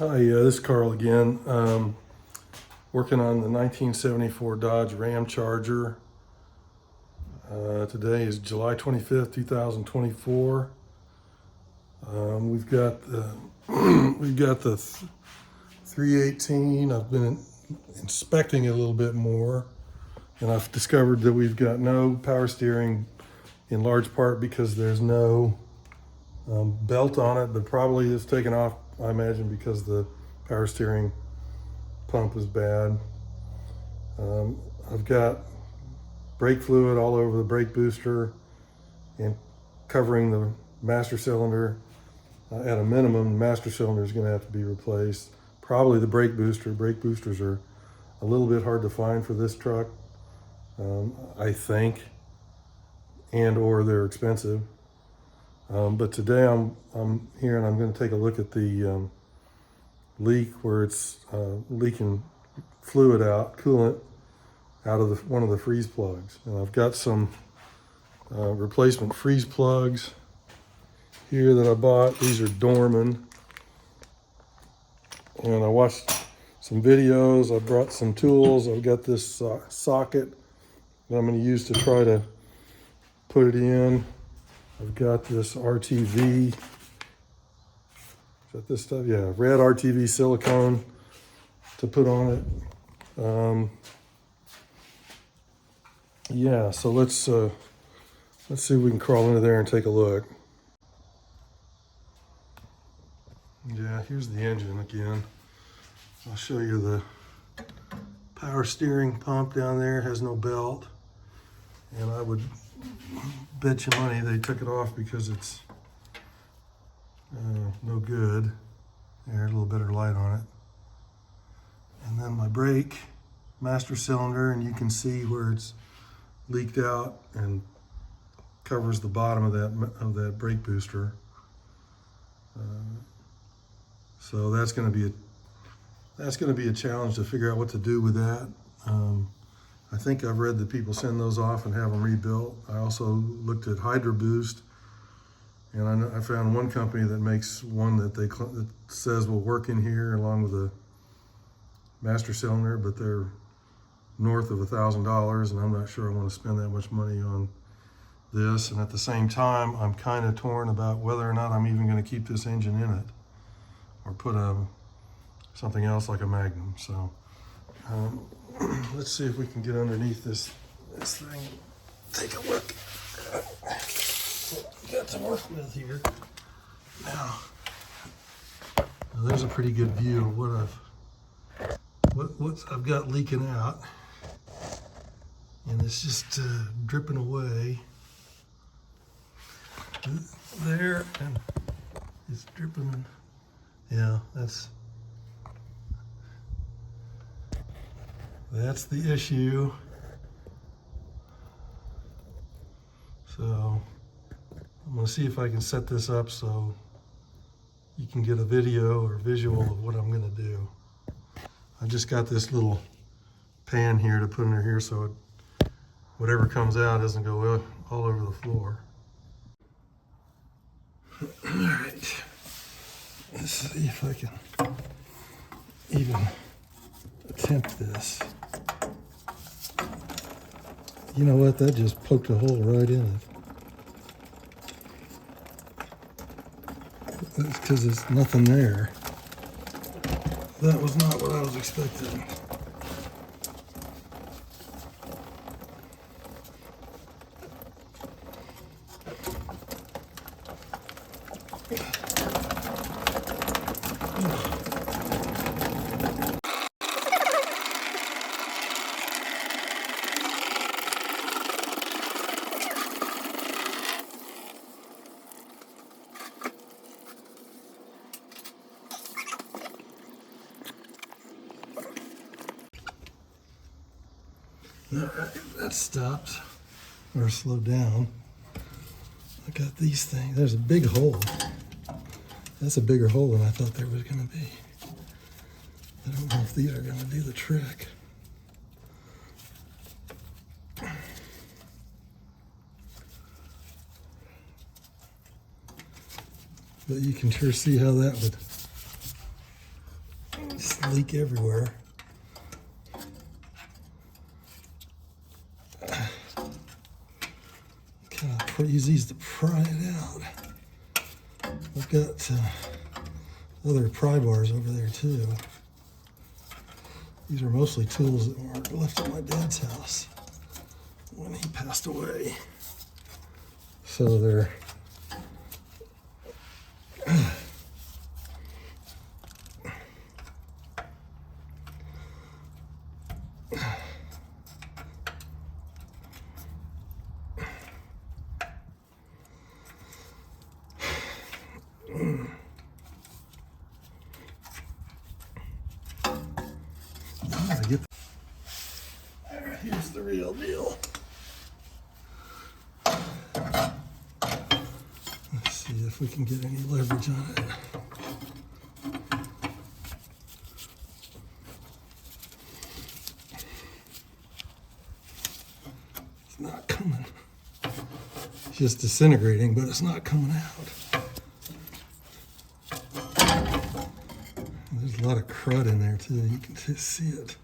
Hi, this is Carl again. Working on the 1974 Dodge Ramcharger. Today is July 25th, 2024. We've got the we've got the 318. I've been inspecting it a little bit more, and I've discovered that we've got no power steering, in large part because there's no belt on it, but probably it's taken off, I imagine, because the power steering pump is bad. I've got brake fluid all over the brake booster and covering the master cylinder. At a minimum, the master cylinder is going to have to be replaced. Probably the brake booster. Brake boosters are a little bit hard to find for this truck, I think, and or they're expensive. But today I'm here and I'm going to take a look at the leak where it's leaking fluid out, coolant out of one of the freeze plugs. And I've got some replacement freeze plugs here that I bought. These are Dorman. And I watched some videos. I brought some tools. I've got this socket that I'm going to use to try to put it in. I've got this RTV. Is that this stuff? Yeah, red RTV silicone to put on it. Yeah, so let's see if we can crawl into there and take a look. Yeah, here's the engine again. I'll show you the power steering pump down there. It has no belt, and I would bet you money they took it off because it's no good. There, a little better light on it. And then my brake master cylinder, and you can see where it's leaked out and covers the bottom of that brake booster. So that's going to be a challenge to figure out what to do with that. I think I've read that people send those off and have them rebuilt. I also looked at Hydro Boost, and I found one company that makes one that says will work in here along with a master cylinder, but they're north of $1,000, and I'm not sure I want to spend that much money on this. And at the same time, I'm kind of torn about whether or not I'm even going to keep this engine in it or put something else like a Magnum. So let's see if we can get underneath this thing. Take a look. What we got to work with here. Now there's a pretty good view of what I've got leaking out, and it's just dripping away there, and it's dripping. Yeah, that's the issue. So I'm going to see if I can set this up so you can get a video or visual of what I'm going to do. I just got this little pan here to put under here so whatever comes out doesn't go all over the floor. All right, let's see if I can even attempt this. You know what? That just poked a hole right in it. That's because there's nothing there. That was not what I was expecting. All right, that stopped or slowed down. I got these things. There's a big hole. That's a bigger hole than I thought there was going to be. I don't know if these are going to do the trick. But you can sure see how that would leak everywhere. Kind of use these to pry it out. I've got other pry bars over there too. These are mostly tools that were left at my dad's house when he passed away. So they're here's the real deal. Let's see if we can get any leverage on it. It's not coming. It's just disintegrating, but it's not coming out. There's a lot of crud in there too. You can just see it.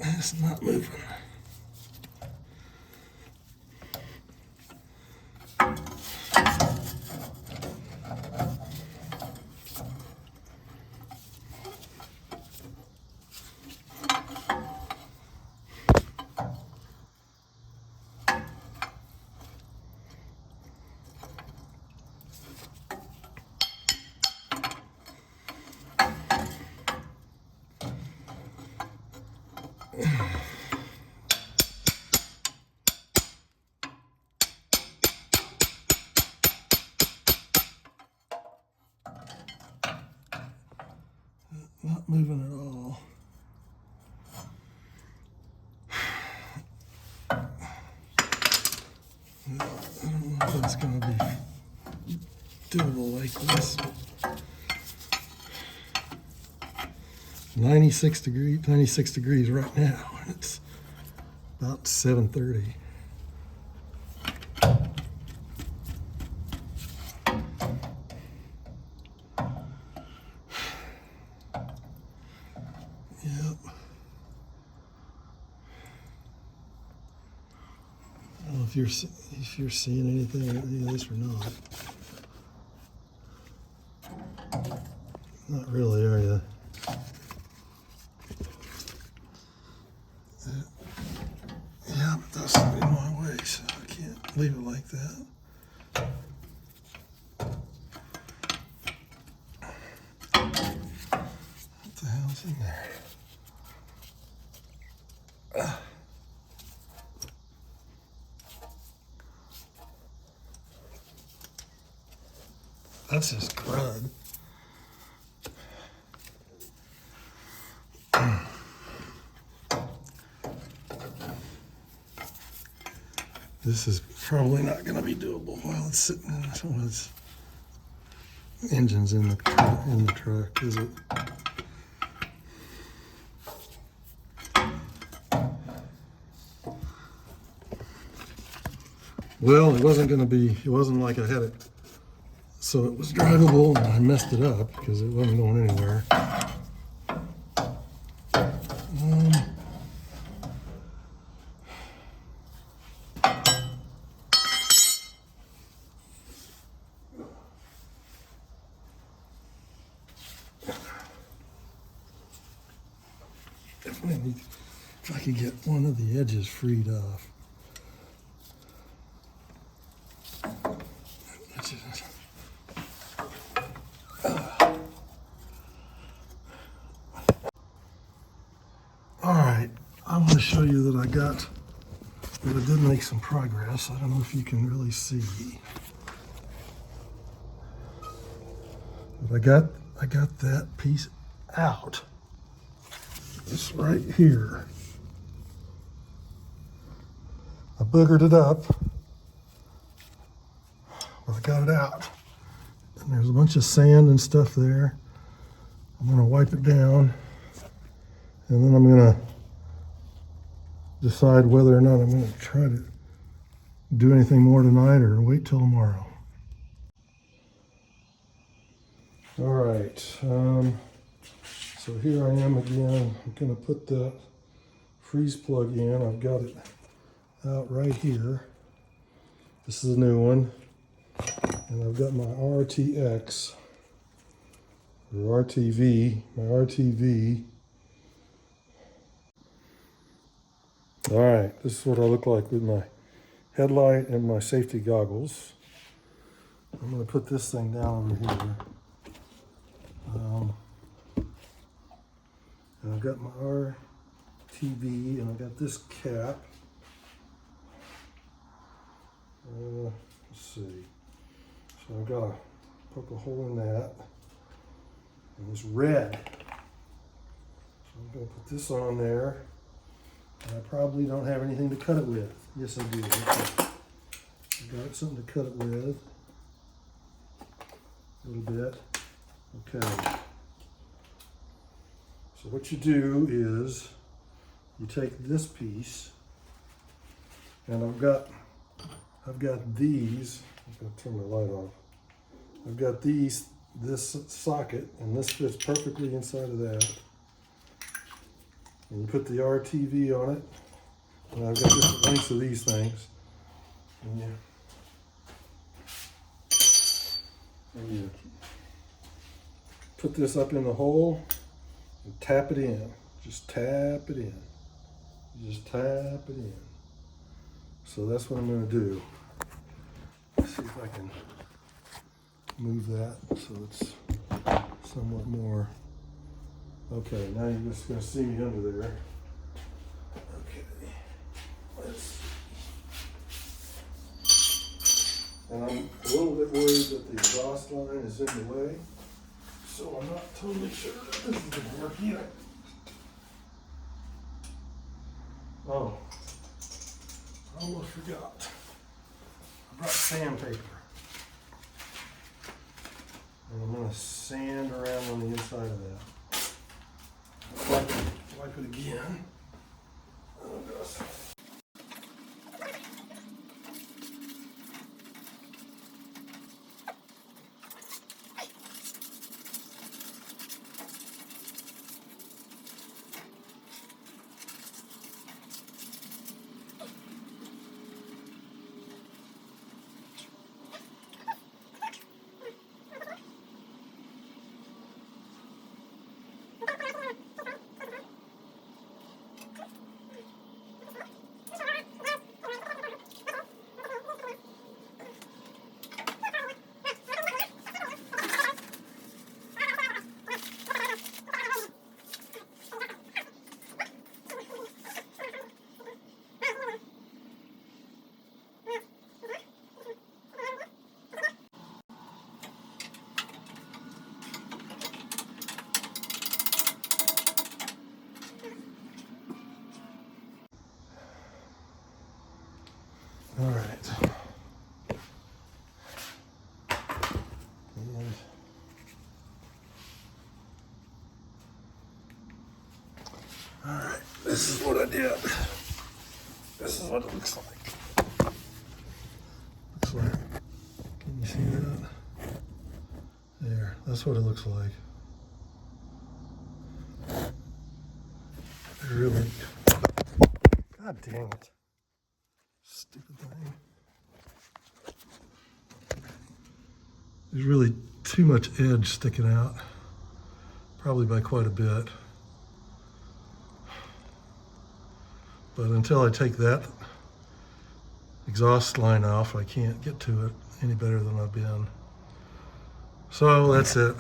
It's not moving. Not moving at all. I don't know if that's going to be doable like this. 96 degrees right now. It's about 7:30. Yep. I don't know if you're seeing anything in any of this or not. Not really, are you? Yeah, but that's in my way, so I can't leave it like that. What the hell's in there? That's just crud. This is probably not going to be doable while it's sitting in some of its engines in the truck, is it? Well, it wasn't like I had it so it was drivable and I messed it up because it wasn't going anywhere. If I could get one of the edges freed off. All right, I want to show you that I did make some progress. I don't know if you can really see. But I got that piece out. It's right here. I boogered it up, but I got it out. And there's a bunch of sand and stuff there. I'm gonna wipe it down, and then I'm gonna decide whether or not I'm gonna try to do anything more tonight or wait till tomorrow. All right, so here I am again. I'm gonna put the freeze plug in. I've got it out right here. This is a new one. And I've got my RTX, or RTV, my RTV. All right, this is what I look like with my headlight and my safety goggles. I'm gonna put this thing down over here. And I've got my RTV, and I've got this cap. Let's see. So I've got to poke a hole in that. And it's red. So I'm going to put this on there. And I probably don't have anything to cut it with. Yes, I do. Okay. I've got something to cut it with. A little bit. Okay. So what you do is you take this piece, and I've got these. I'm going to turn my light off. I've got this socket, and this fits perfectly inside of that. And you put the RTV on it, and I've got different lengths of these things. And you put this up in the hole and tap it in. Just tap it in. Just tap it in. So that's what I'm going to do. Let's see if I can move that so it's somewhat more. Okay, now you're just going to see me under there. Okay, let's see. And I'm a little bit worried that the exhaust line is in the way, so I'm not totally sure that this is going to work either. Oh, I almost forgot. I brought sandpaper. And I'm going to sand around on the inside of that. Wipe it again. Oh, gosh. All right. And all right, this is what I did. This is what it looks like. Looks like, can you see that? There, that's what it looks like. Really, God dang it. Stupid thing. There's really too much edge sticking out, probably by quite a bit. But until I take that exhaust line off, I can't get to it any better than I've been. So that's it.